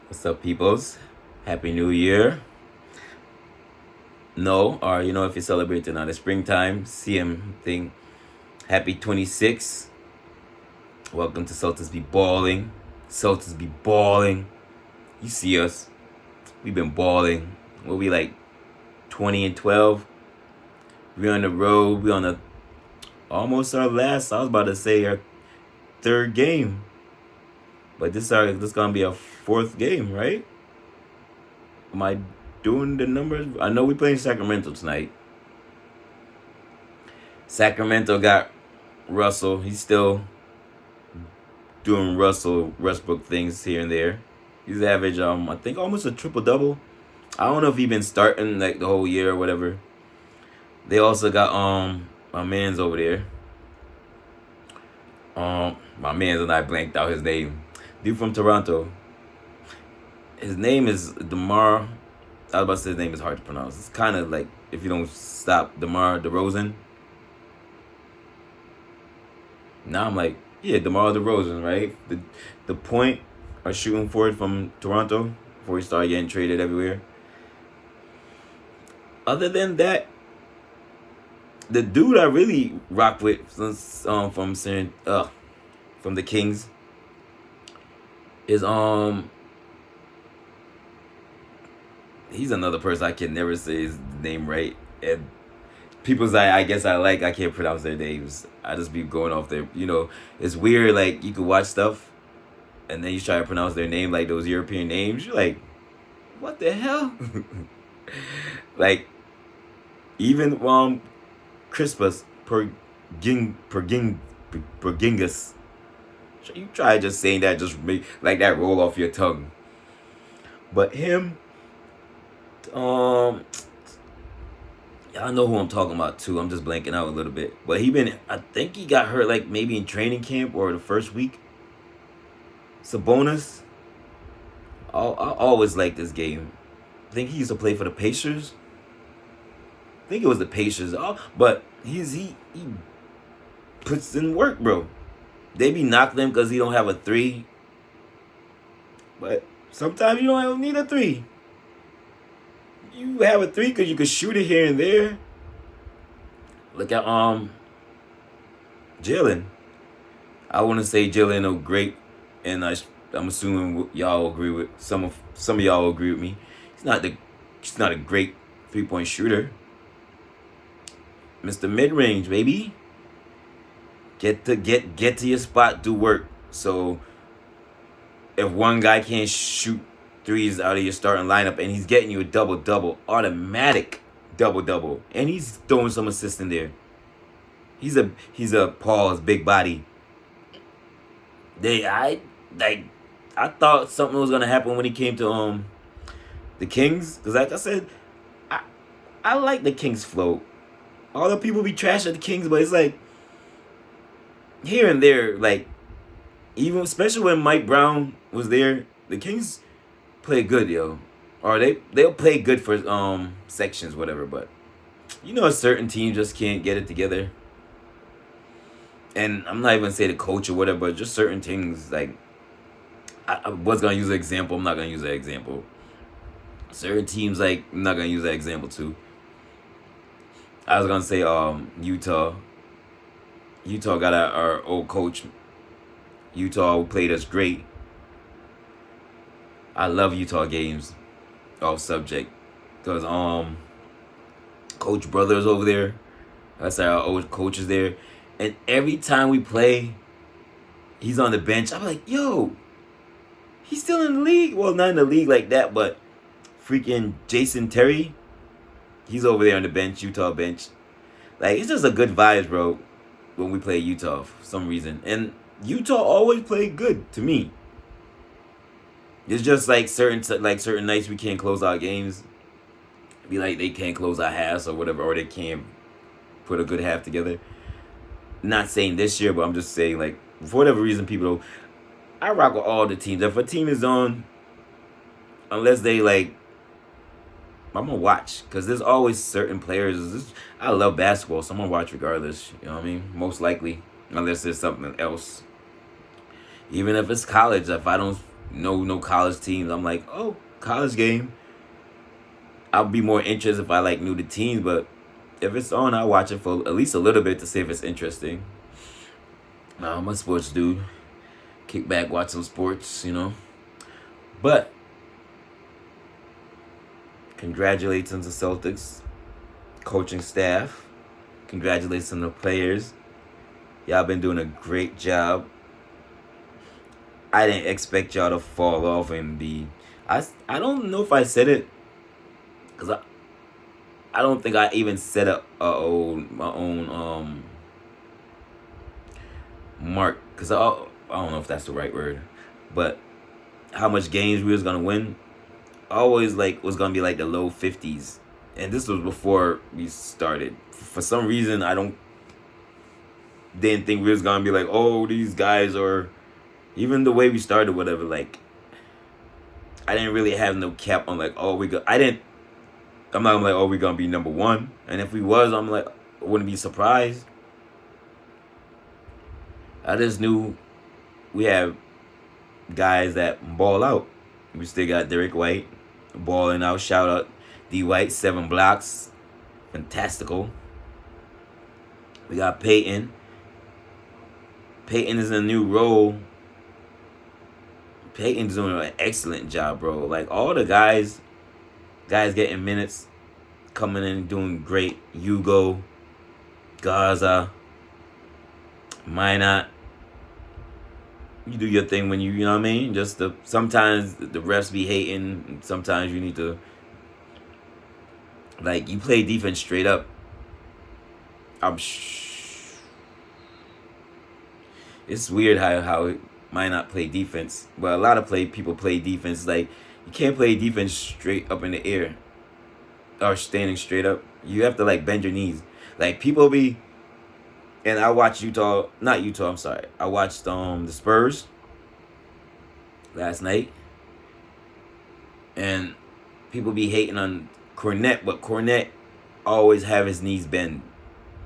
What's up, peoples? Happy New Year. No, or if you're celebrating on the springtime, CM thing. Happy 26. Welcome to Celtics Be Balling. Celtics Be Balling. You see us. We've been balling. We'll be like 20 and 12. We're on the road. We're on almost our last, I was about to say our third game. But this gonna be our fourth game, right? Am I doing the numbers? I know we're playing Sacramento tonight. Sacramento got Russell. He's still doing Russell Westbrook things here and there. He's average, I think almost a triple double. I don't know if he's been starting like the whole year or whatever. They also got my man's over there. My man's and I blanked out his name. Dude from Toronto. His name is DeMar. I was about to say his name is hard to pronounce. It's kind of like if you don't stop DeMar DeRozan. Now I'm like, yeah, DeMar DeRozan, right? The point are shooting for it from Toronto before he started getting traded everywhere. Other than that, the dude I really rock with from the Kings is he's another person I can never say his name right. And people's I guess I can't pronounce their names. I just be going off their it's weird, like you could watch stuff and then you try to pronounce their name like those European names. You're like, what the hell? Like even Crispus Pergingus. You try just saying that, just make like that roll off your tongue. But him, y'all know who I'm talking about too. I'm just blanking out a little bit. But I think he got hurt like maybe in training camp or the first week. Sabonis. I always like this game. I think he used to play for the Pacers. I think it was the Pacers. But he puts in work, bro. They be knocking him because he don't have a three. But sometimes you don't need a three. You have a three because you can shoot it here and there. Look at Jalen. I want to say Jalen is great, and I'm assuming y'all agree with some of y'all agree with me. He's not a great 3-point shooter. Mr. Mid-range, baby. Get to your spot, do work. So if one guy can't shoot threes out of your starting lineup and he's getting you a double-double, automatic double-double, and he's throwing some assists in there. He's a Paul's big body. I thought something was gonna happen when he came to the Kings, because like I said, I like the Kings flow. All the people be trash at the Kings, but it's like here and there, like even especially when Mike Brown was there, the Kings play good, yo. Or they'll play good for sections, whatever, but certain teams just can't get it together. And I'm not even gonna say the coach or whatever, but just certain things, like I was gonna use an example, I'm not gonna use that example. Certain teams, like, I'm not gonna use that example too. I was gonna say Utah. Utah got our old coach. Utah played us great. I love Utah games. Off subject, because Coach Brothers over there. That's our old coach is there, and every time we play, he's on the bench. I'm like, yo, he's still in the league. Well, not in the league like that, but freaking Jason Terry, he's over there on the bench, Utah bench. Like, it's just a good vibes, bro, when we play Utah for some reason. And Utah always played good to me. It's just like certain nights we can't close our games. Be like they can't close our halves or whatever, or they can't put a good half together. Not saying this year, but I'm just saying, like, for whatever reason, people, I rock with all the teams. If a team is on, unless they like, I'm gonna watch, because there's always certain players. I love basketball, so I'm gonna watch regardless. You know what I mean? Most likely, unless there's something else. Even if it's college, if I don't No college teams. I'm like, oh, college game. I'll be more interested if I like knew the teams, but if it's on, I'll watch it for at least a little bit to see if it's interesting. I'm a sports dude. Kick back, watch some sports. But congratulations to Celtics coaching staff. Congratulations to the players. Y'all been doing a great job. I didn't expect y'all to fall off and be. I don't know if I said it, cause I don't think I even set up my own mark, cause I don't know if that's the right word, but how much games we was gonna win. I always was gonna be like the low 50s, and this was before we started. For some reason, I didn't think we was gonna be like, oh, these guys are. Even the way we started, whatever, I didn't really have no cap on I'm not like, oh, we're gonna be number one. And if we was, I'm like, I wouldn't be surprised. I just knew we have guys that ball out. We still got Derek White balling out. Shout out D White, 7 blocks, fantastical. We got Peyton. Peyton is in a new role. Peyton's doing an excellent job, bro. Like, all the guys getting minutes, coming in doing great. Hugo, Gaza, Minot. You do your thing when you know what I mean? Sometimes the refs be hating, and sometimes you need to, you play defense straight up. It's weird how it might not play defense, but a lot of people play defense. Like, you can't play defense straight up in the air or standing straight up. You have to bend your knees. Like, people be, and I watched not Utah. I'm sorry. I watched the Spurs last night, and people be hating on Cornette, but Cornette always have his knees bend.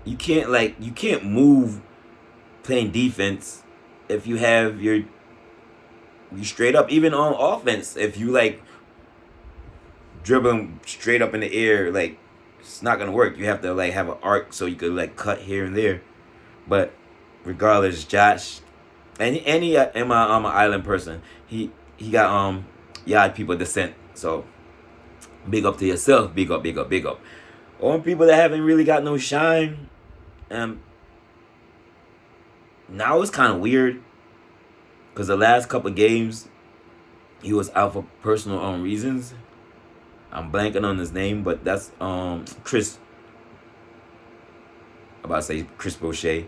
You can't move playing defense if you have you straight up. Even on offense, if you dribbling straight up in the air, it's not gonna work. You have to have an arc so you could cut here and there. But regardless, Josh, and he I'm an island person. He got Yard people descent. So big up to yourself. Big up, big up, big up. On people that haven't really got no shine. Now it's kind of weird, because the last couple games he was out for personal reasons. I'm blanking on his name, but that's Chris. I'm about to say Chris Boucher.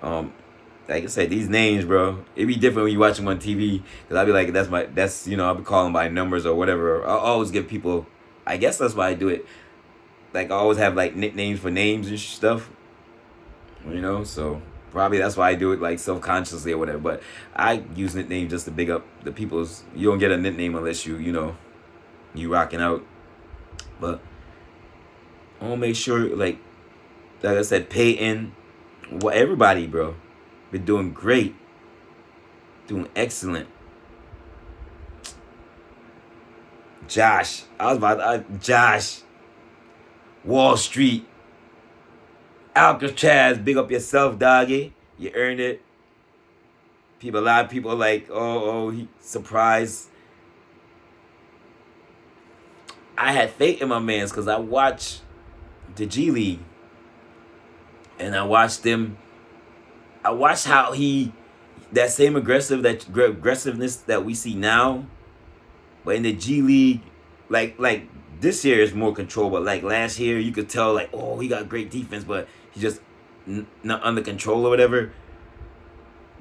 Like I said, these names, bro, it be different when you watch them on TV. Cause I'll be like, I'll be calling by numbers or whatever. I'll always give people. I guess that's why I do it. I always have nicknames for names and stuff. So probably that's why I do it self-consciously or whatever. But I use nicknames just to big up the people's. You don't get a nickname unless you rocking out. But I want to make sure, like I said, Peyton, everybody, bro, been doing great, doing excellent. Josh, Josh, Wall Street, Alcatraz, big up yourself, doggy. You earned it. A lot of people are like, he surprised. I had faith in my mans because I watched the G League. And I watched him. I watched how that same aggressiveness that we see now, but in the G League, like this year is more control. But last year, you could tell he got great defense, but he just not under control or whatever.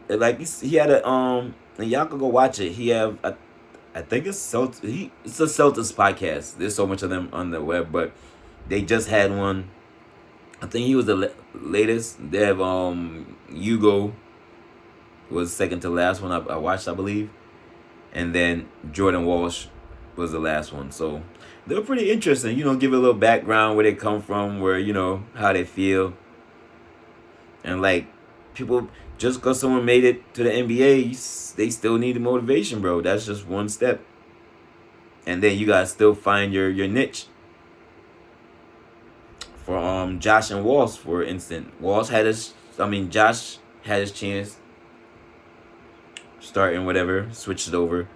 He had and y'all could go watch it. He have I think it's it's a Celtics podcast. There's so much of them on the web, but they just had one. I think he was the latest. They have Hugo was second to last one I watched, I believe, and then Jordan Walsh was the last one. So they were pretty interesting. Give it a little background where they come from, where how they feel, and people, just because someone made it to the NBA, they still need the motivation, bro. That's just one step. And then you gotta still find your niche. For Josh and Walls, for instance, Josh had his chance, starting whatever, switched it over.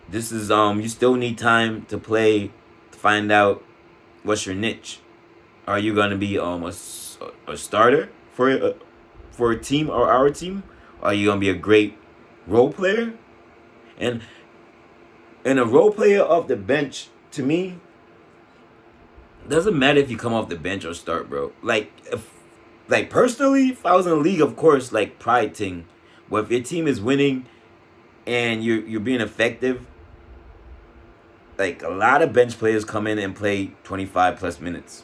This is you still need time to play, to find out what's your niche. Are you gonna be a starter for a team or our team? Are you gonna be a great role player? And a role player off the bench, to me, doesn't matter if you come off the bench or start, bro. Like personally, if I was in the league, of course, like pride thing. But if your team is winning and you're being effective, like a lot of bench players come in and play 25 plus minutes.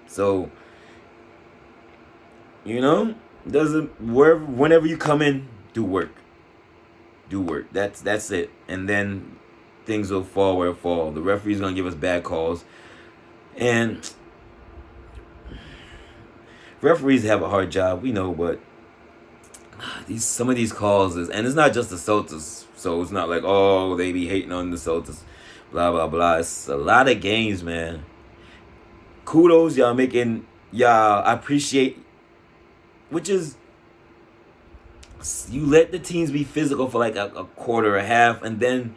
So, whenever you come in, do work. Do work. That's it. And then things will fall where it fall. The referee's gonna give us bad calls. And referees have a hard job, we know, but some of these calls and it's not just the Celtics, so it's not like, oh, they be hating on the Celtics, blah blah blah. It's a lot of games, man. Kudos, y'all making, y'all, I appreciate, which is, you let the teams be physical for like a quarter or a half, and then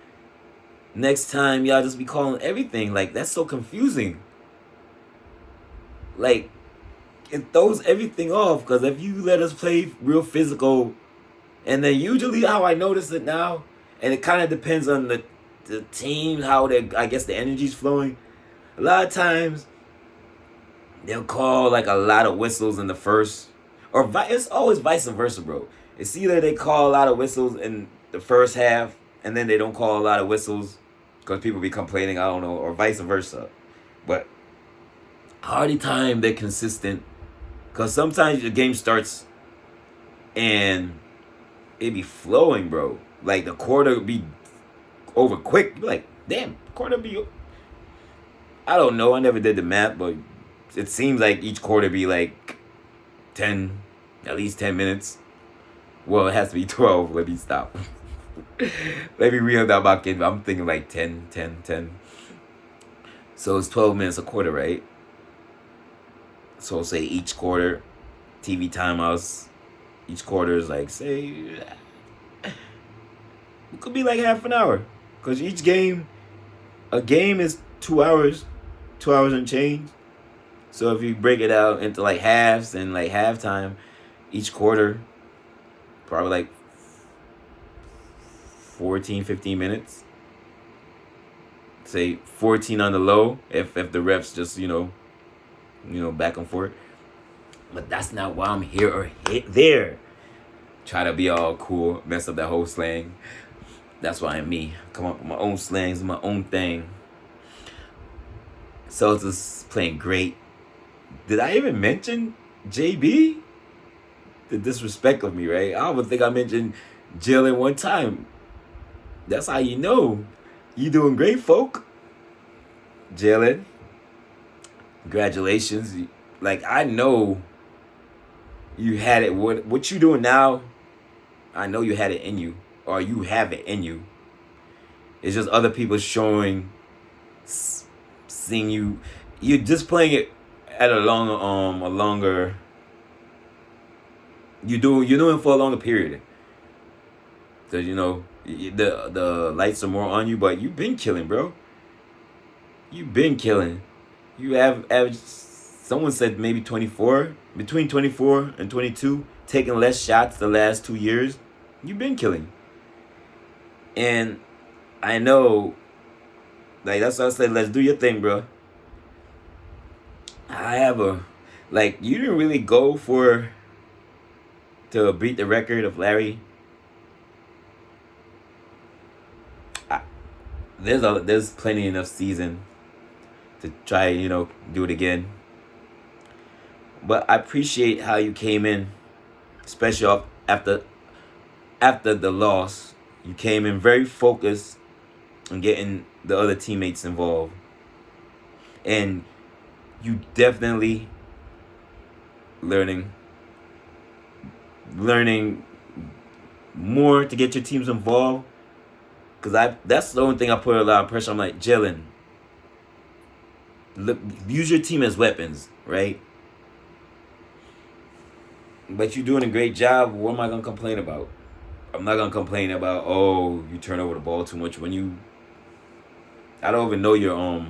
next time y'all just be calling everything. Like, that's so confusing. Like, it throws everything off, because if you let us play real physical, and then usually how I notice it now, and it kind of depends on the team, how I guess the energy's flowing. A lot of times they'll call like a lot of whistles in the first, or it's always vice versa, bro. It's either they call a lot of whistles in the first half, and then they don't call a lot of whistles because people be complaining, I don't know, or vice versa. But hardly time they're consistent, because sometimes the game starts and it be flowing, bro. Like the quarter be over quick. You be like, damn, quarter be. I don't know. I never did the math, but it seems like each quarter be like at least 10 minutes. Well, it has to be 12. Let me stop. Let me reel that back in. I'm thinking like 10. So it's 12 minutes a quarter, right? So say each quarter, TV timeouts, each quarter is like, say, it could be like half an hour. Because a game is 2 hours, 2 hours and change. So if you break it out into like halves and like halftime, each quarter, probably like 14, 15 minutes. Say 14 on the low if the refs just, back and forth. But that's not why I'm here or there. Try to be all cool, mess up that whole slang. That's why I'm me. Come up with my own slangs, my own thing. Celtics playing great. Did I even mention JB? The disrespect of me, right? I don't think I mentioned Jalen one time. That's how you know. You doing great, folk. Jalen, congratulations. Like, I know you had it. What you doing now, I know you had it in you. Or you have it in you. It's just other people seeing you. You're just playing it at a longer. You're doing it for a longer period. Cause the lights are more on you, but you've been killing, bro. You've been killing. You have averaged. Someone said maybe 24, between 24 and 22, taking less shots the last 2 years. You've been killing. And I know, like, that's why I said, let's do your thing, bro. You didn't really go to beat the record of Larry. There's plenty enough season to try, do it again. But I appreciate how you came in, especially after the loss. You came in very focused on getting the other teammates involved. And you definitely learning learning more to get your teams involved. Cause that's the only thing I put a lot of pressure. I'm like, Jalen, look, use your team as weapons, right? But you're doing a great job. What am I gonna complain about? I'm not gonna complain about, oh, you turn over the ball too much when you. I don't even know your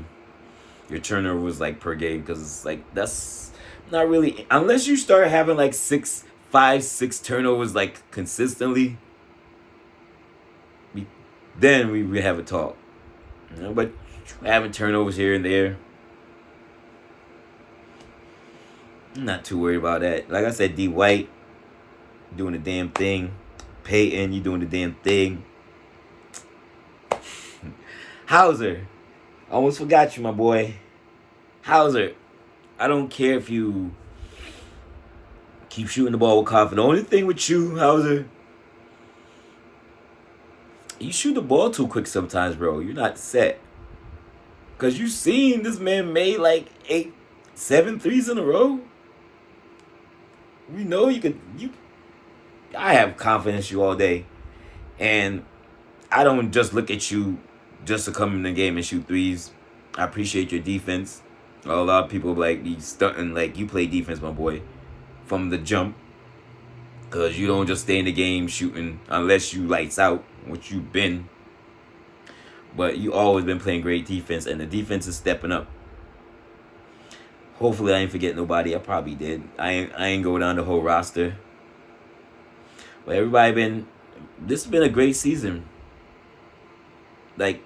turnovers like per game, because it's like that's not really, unless you start having like 6 turnovers like consistently. Then we have a talk. But having turnovers here and there, I'm not too worried about that. Like I said, D White doing the damn thing. Peyton, you doing the damn thing. Hauser, almost forgot you, my boy. Hauser, I don't care if you keep shooting the ball with confidence. The only thing with you, Hauser, you shoot the ball too quick sometimes, bro. You're not set. Because you seen this man made like 7 threes in a row. We know you could. I have confidence in you all day. And I don't just look at you just to come in the game and shoot threes. I appreciate your defense. A lot of people like be stunting like you play defense, my boy, from the jump. Because you don't just stay in the game shooting unless you lights out, which you've been. But you always been playing great defense, and the defense is stepping up. Hopefully I ain't forget nobody. I probably did. I ain't go down the whole roster. But this has been a great season. Like,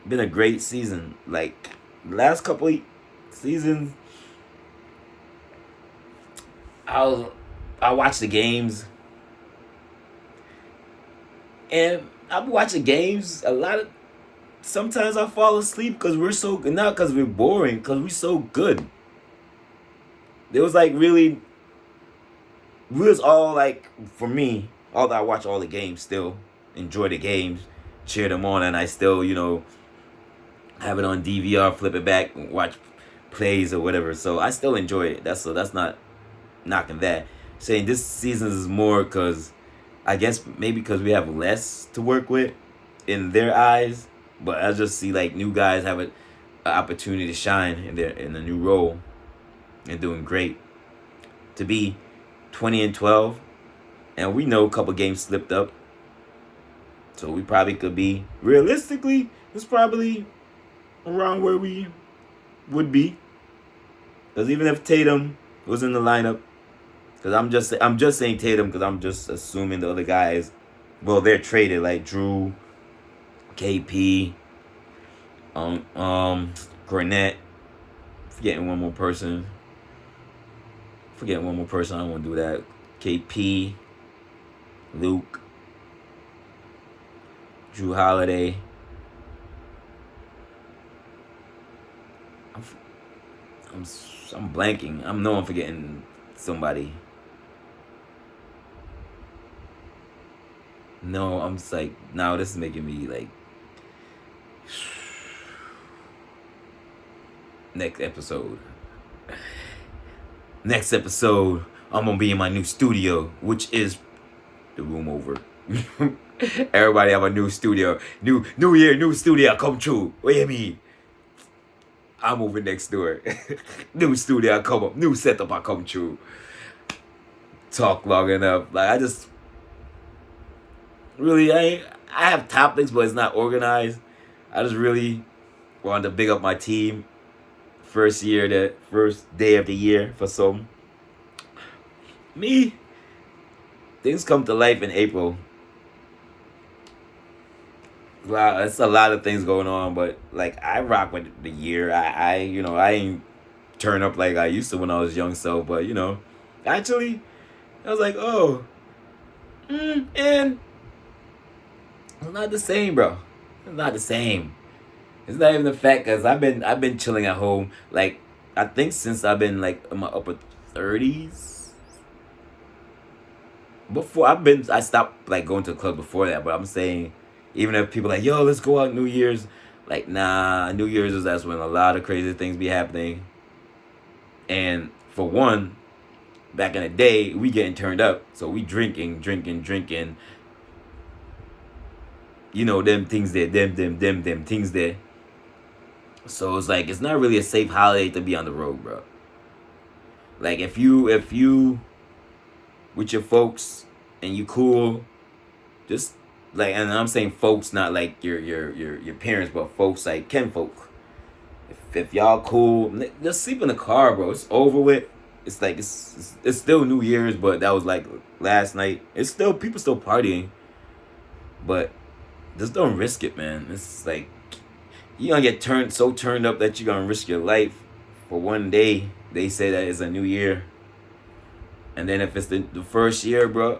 been a great season. Like, the last couple of seasons, I watch the games. And I'm watching games sometimes I fall asleep because we're so good. Not because we're boring, because we're so good. It was like really, we was all like, for me, although I watch all the games still, enjoy the games, cheer them on, and I still, have it on DVR, flip it back, watch plays or whatever. So I still enjoy it. That's not knocking that. Saying this season is more because, I guess maybe because we have less to work with in their eyes. But I just see like new guys have an opportunity to shine in a new role and doing great. To be 20-12, and we know a couple games slipped up, so we probably could be, realistically, it's probably around where we would be. Because even if Tatum was in the lineup, because I'm just saying Tatum because I'm just assuming the other guys, well, they're traded like Drew, KP, Garnett, forgetting one more person. I don't want to do that. KP, Luke, Drew Holiday. I'm blanking. I know I'm forgetting somebody. No, I'm just like, now this is making me like. Next episode, I'm gonna be in my new studio, which is the room over. Everybody have a new studio. New year, new studio come true. What do you mean? I'm moving next door. New studio come up. New setup I come true. Talk long enough. Like I just really I have topics, but it's not organized. I just really wanted to big up my team. First day of the year for some. Me, things come to life in April. Wow, it's a lot of things going on, but like I rock with the year. I ain't turn up like I used to when I was young. So, but actually, I was like, oh, and it's not the same, bro. It's not the same. It's not even the fact because I've been chilling at home. Like I think since I've been like in my upper 30s. I stopped like going to the club before that. But I'm saying, even if people like, yo, let's go out New Year's. Like nah, New Year's that's when a lot of crazy things be happening. And for one, back in the day, we getting turned up. So we drinking. You know, them things there, them things there. So it's like, it's not really a safe holiday to be on the road, bro. Like, if you with your folks and you cool, just like, and I'm saying folks, not like your parents, but folks like kin folk. If y'all cool, just sleep in the car, bro. It's over with. It's like, it's still New Year's, but that was like last night. It's still, people still partying, but just don't risk it, man. It's like, you gonna get turned up that you're gonna risk your life for one day. They say that it's a new year, and then if it's the first year, bro,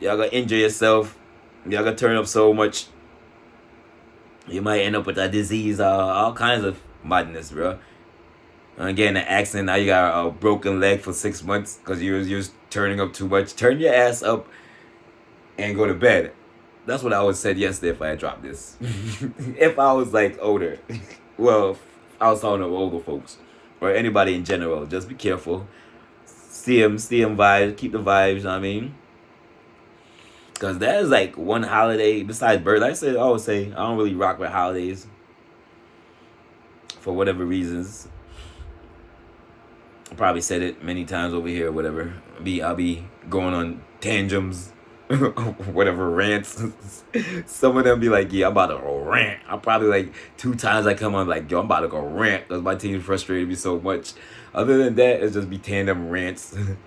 y'all gonna injure yourself. Y'all gonna turn up so much, you might end up with a disease, all kinds of madness, bro. Again, an accident. Now you got a broken leg for 6 months because you're turning up too much. Turn your ass up and go to bed. That's what I would said yesterday if I had dropped this. If I was like older, well, I was talking to older folks or anybody in general. Just be careful. See them vibes. Keep the vibes. You know what I mean, because that is like one holiday besides birth. Like I said, I always say I don't really rock with holidays for whatever reasons. I probably said it many times over here or whatever. I'll be going on tantrums, whatever, rants. Some of them be like, yeah, I'm about to go rant. I probably like 2 times I come on like, yo, I'm about to go rant because my team frustrated me so much. Other than that, it's just be tandem rants. And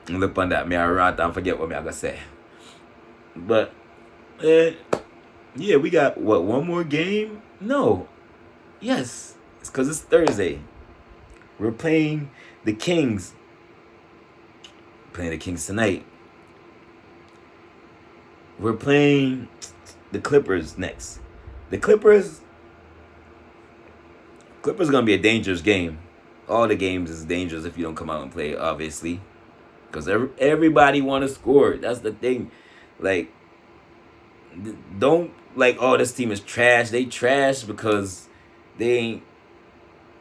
look on that, me I rant, I forget what me I gonna say. But yeah, we got what, one more game? No, yes, it's because it's Thursday. We're playing the Kings. Playing the Kings tonight. We're playing the Clippers next. The Clippers gonna be a dangerous game. All the games is dangerous if you don't come out and play, obviously, because everybody want to score. That's the thing. Like, don't like, oh, this team is trash. They trash because they ain't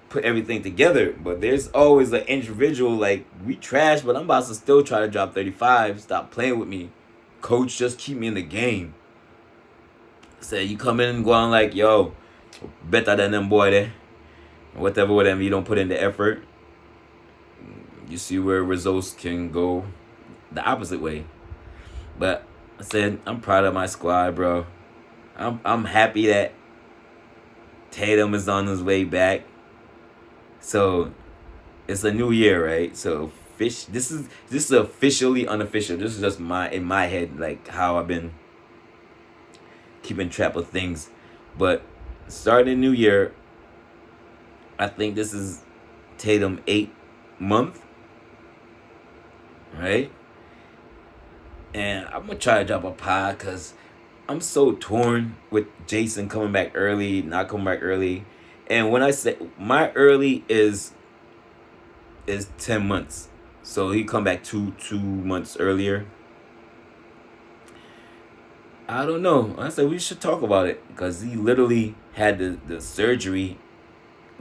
put everything together. But there's always an individual like, we trash, but I'm about to still try to drop 35. Stop playing with me, coach. Just keep me in the game. Say you come in and go on like, yo, better than them boy there. Whatever, you don't put in the effort, you see where results can go the opposite way. But I said, I'm proud of my squad, bro. I'm happy that Tatum is on his way back. So it's a new year, right? So this is officially unofficial. This is just in my head, like how I've been keeping track of things. But starting a new year, I think this is Tatum 8th month, right? And I'm gonna try to drop a pod because I'm so torn with Jason coming back early, not coming back early. And when I say my early is 10 months. So he come back 2 months earlier. I don't know. I said we should talk about it because he literally had the surgery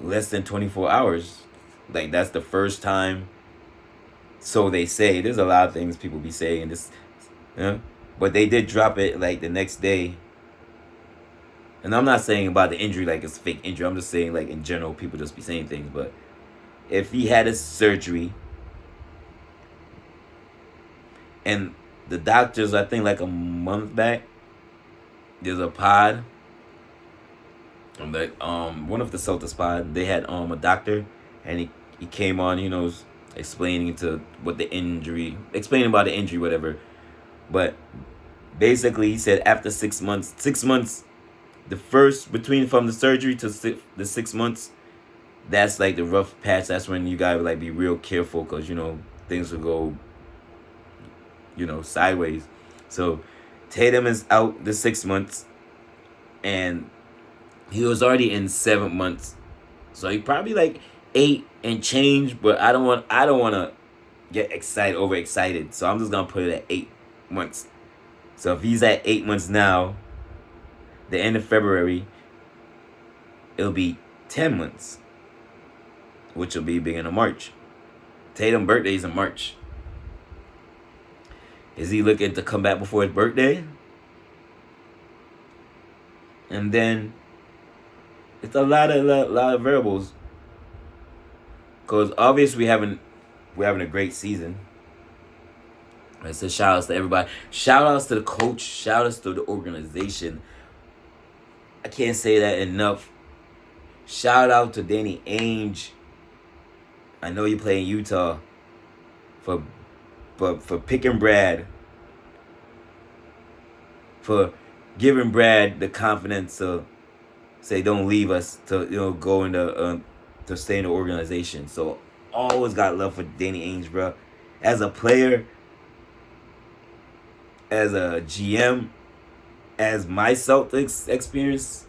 less than 24 hours. Like, that's the first time. So they say. There's a lot of things people be saying this, you know? But they did drop it like the next day. And I'm not saying about the injury like it's fake injury. I'm just saying like in general people just be saying things. But if he had a surgery and the doctors, I think like a month back, there's a pod. Like one of the Celtics pod, they had a doctor, and he came on, explaining about the injury, whatever. But basically, he said after 6 months, the first from the surgery to the 6 months, that's like the rough patch. That's when you gotta like be real careful because things will go sideways. So Tatum is out the 6 months, and he was already in 7 months, so he probably like 8 and change. But I don't want to get overexcited, so I'm just gonna put it at 8 months. So if he's at 8 months now, the end of February, it'll be 10 months, which will be beginning of March. Tatum birthday's in March. Is he looking to come back before his birthday? And then it's a lot of variables. Cause obviously we're having a great season. I said shout outs to everybody. Shout outs to the coach. Shout outs to the organization. I can't say that enough. Shout out to Danny Ainge. I know you play in Utah. For picking Brad. For giving Brad the confidence to say don't leave us, to go into to stay in the organization. So always got love for Danny Ainge, bro. As a player, as a GM, as my Celtics experience,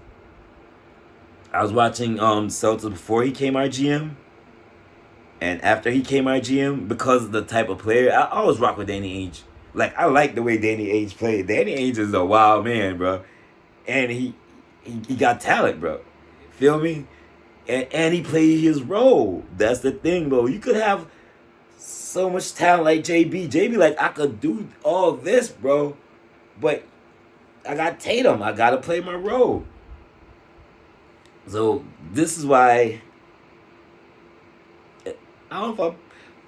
I was watching Celtics before he came our GM, and after he came our GM, because of the type of player, I always rock with Danny Ainge. Like, I like the way Danny Ainge played. Danny Ainge is a wild man, bro, and he got talent, bro. Feel me? And he played his role. That's the thing, bro. You could have so much talent like JB. JB, like, I could do all this, bro, but I got Tatum. I gotta play my role. So this is why I don't know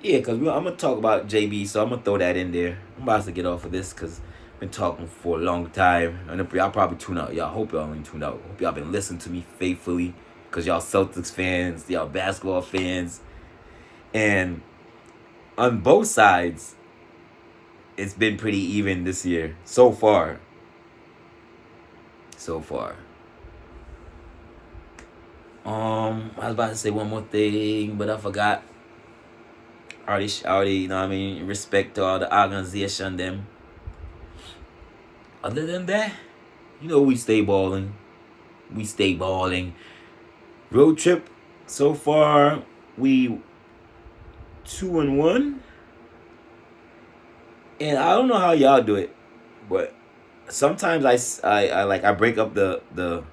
if because I'm gonna talk about JB, so I'm gonna throw that in there. I'm about to get off of this because I've been talking for a long time, and y'all probably tune out. Y'all hope y'all ain't tuned out. Hope y'all been listening to me faithfully, because y'all Celtics fans, y'all basketball fans, and on both sides, it's been pretty even this year so far. I was about to say one more thing, but I forgot. Already, you know what I mean? Respect to all the organization, them. Other than that, we stay balling. Road trip, so far, we 2-1. And I don't know how y'all do it, but sometimes I break up the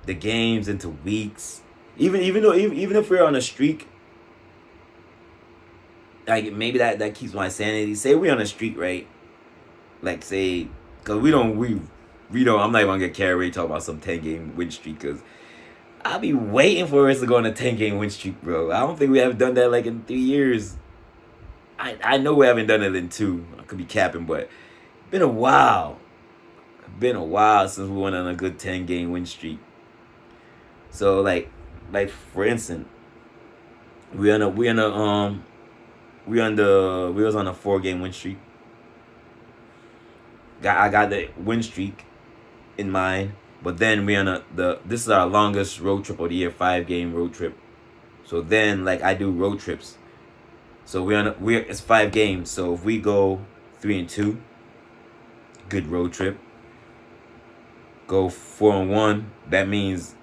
games into weeks. Even if we're on a streak, like, maybe that keeps my sanity. Say we're on a streak, right? Like, say, because we don't, I'm not even gonna get carried away talking about some 10-game win streak, because I'll be waiting for us to go on a 10-game win streak, bro. I don't think we have done that like in 3 years. I know we haven't done it in 2. I could be capping, but it's been a while. Since we went on a good 10-game win streak. So like for instance, we was on a 4-game win streak. I got the win streak in mind, but then this is our longest road trip of the year, 5-game road trip. So then, like, I do road trips. So it's 5 games. So if we go 3-2, good road trip. Go 4-1, that means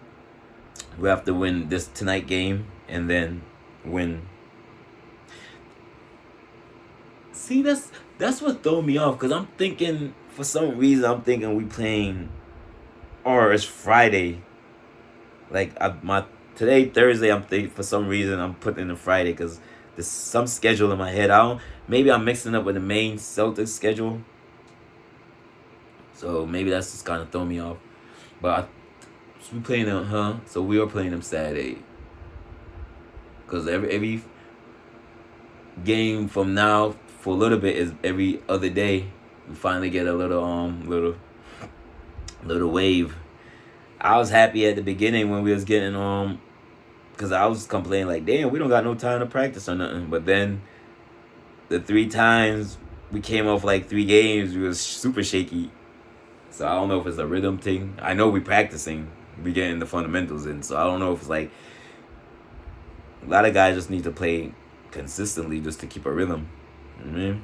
we have to win this tonight game and then win. See, that's what threw me off, because for some reason we playing, or it's Friday. Like, today Thursday, for some reason I'm putting in a Friday, because there's some schedule in my head. Maybe I'm mixing up with the main Celtics schedule. So maybe that's just kind of throwing me off. But we playing them, so we are playing them Saturday. Because every game from now for a little bit is every other day. We finally get a little wave. I was happy at the beginning when we was getting because I was complaining like, damn, we don't got no time to practice or nothing. But then the 3 times we came off like 3 games, we was super shaky. So I don't know if it's a rhythm thing. I know we practicing, we getting the fundamentals in. So I don't know if it's like, a lot of guys just need to play consistently just to keep a rhythm. You know what I mean?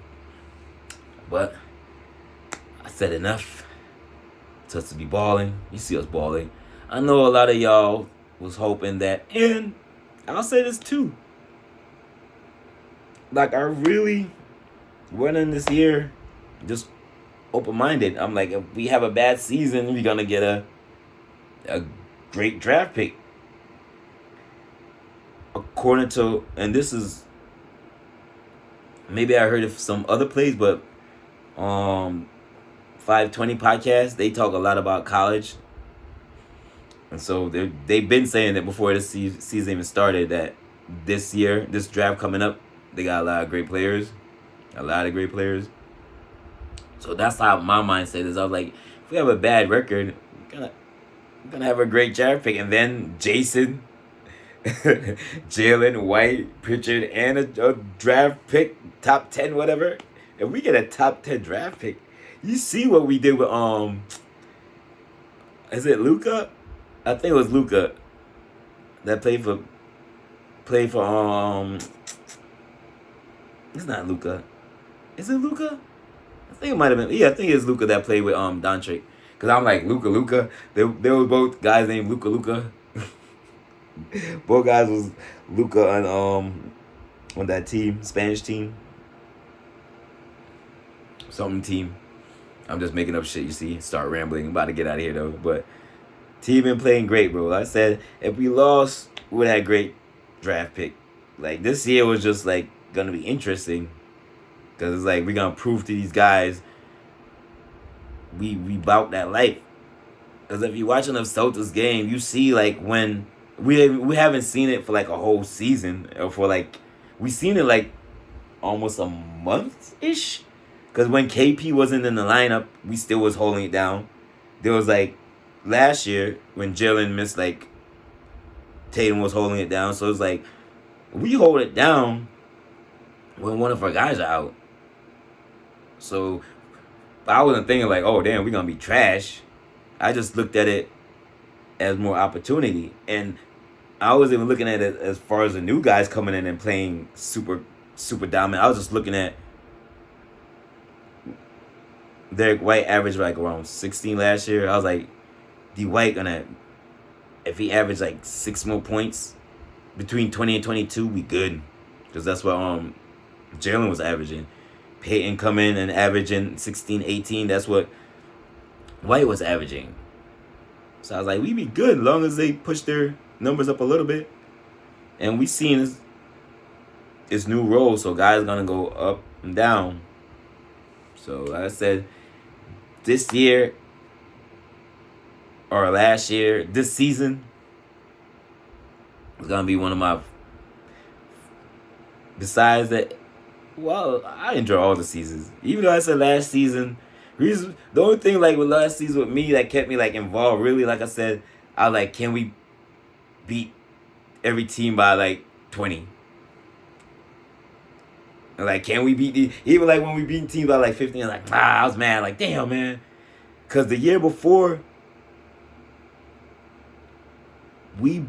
But I said enough. To us to be balling. You see us balling. I know a lot of y'all was hoping that, and I'll say this too. Like, I really went in this year just open-minded. I'm like, if we have a bad season, we're gonna get a great draft pick. According to, and this is maybe I heard of some other plays, but 520 podcast, they talk a lot about college. And so they've been saying that before this season even started, that this year, this draft coming up, they got a lot of great players. A lot of great players. So that's how my mindset is. I was like, if we have a bad record, we're gonna have a great draft pick. And then Jason, Jalen, White, Pritchard, and a draft pick, top 10, whatever. If we get a top 10 draft pick, you see what we did with is it Luka? I think it was Luka that played for it's not Luka. Is it Luka? I think it might have been. Yeah, I think it's Luka that played with Doncic. Cause I'm like Luka. They were both guys named Luka. Both guys was Luka on that team, Spanish team, something team. I'm just making up shit. You see, start rambling. I'm about to get out of here though, but team been playing great, bro. Like I said, if we lost, we would have had a great draft pick. Like this year was just like gonna be interesting. Cause it's like we're gonna prove to these guys we bout that life. Cause if you're watching the Celtics game, you see like when we haven't seen it for like a whole season, or for like we seen it like almost a month ish. Cause when KP wasn't in the lineup, we still was holding it down. There was like last year when Jalen missed, like Tatum was holding it down. So it's like we hold it down when one of our guys are out. So I wasn't thinking like, oh damn, we're gonna be trash. I just looked at it as more opportunity, and I was even looking at it as far as the new guys coming in and playing super dominant. I was just looking at Derek White averaged like around 16 last year. I was like, D White if he averaged like 6 more points between 20 and 22, we good, because that's what Jalen was averaging. Peyton come in and averaging 16, 18. That's what White was averaging. So I was like, we be good as long as they push their numbers up a little bit. And we seen this new role, so guys gonna go up and down. So like I said, this year or last year, this season is gonna be one of my. Besides that, well, I enjoy all the seasons. Even though I said last season, the only thing like with last season with me that kept me like involved, really, like I said, I was like, can we beat every team by like 20? Like, can we beat even like when we beat teams by like 15? Like, I was mad. Like, damn, man. Because the year before, we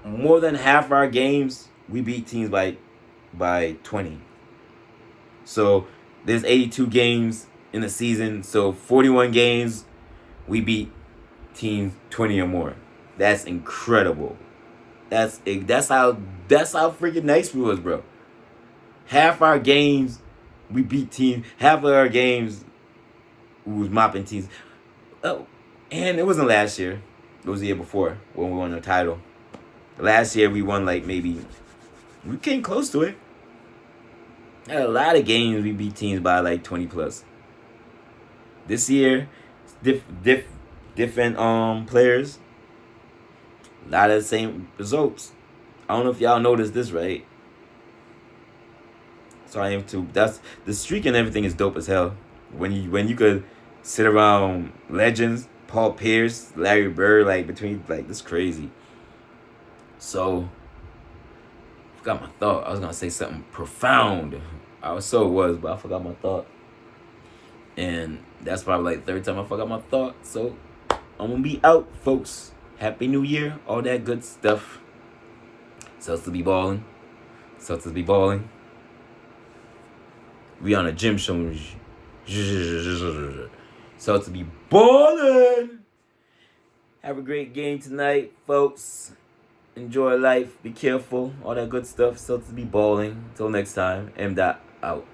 more than half our games, we beat teams by 20. So there's 82 games in the season. So 41 games, we beat teams 20 or more. That's incredible. That's how freaking nice we was, bro. Half our games, we beat teams. Half of our games, we was mopping teams. Oh, and it wasn't last year. It was the year before when we won the title. Last year we won like maybe, we came close to it. Had a lot of games we beat teams by like 20 plus. This year, different players. A lot of the same results. I don't know if y'all noticed this, right? So I am too. That's the streak and everything is dope as hell. When you could sit around legends, Paul Pierce, Larry Bird, like between like this crazy. So I forgot my thought. I was gonna say something profound. But I forgot my thought. And that's probably like the third time I forgot my thought. So I'm gonna be out, folks. Happy New Year, all that good stuff. Celtics be balling. We on a gym show. Celtics be balling. Have a great game tonight, folks. Enjoy life. Be careful. All that good stuff. Celtics be balling. Until next time. M. Out.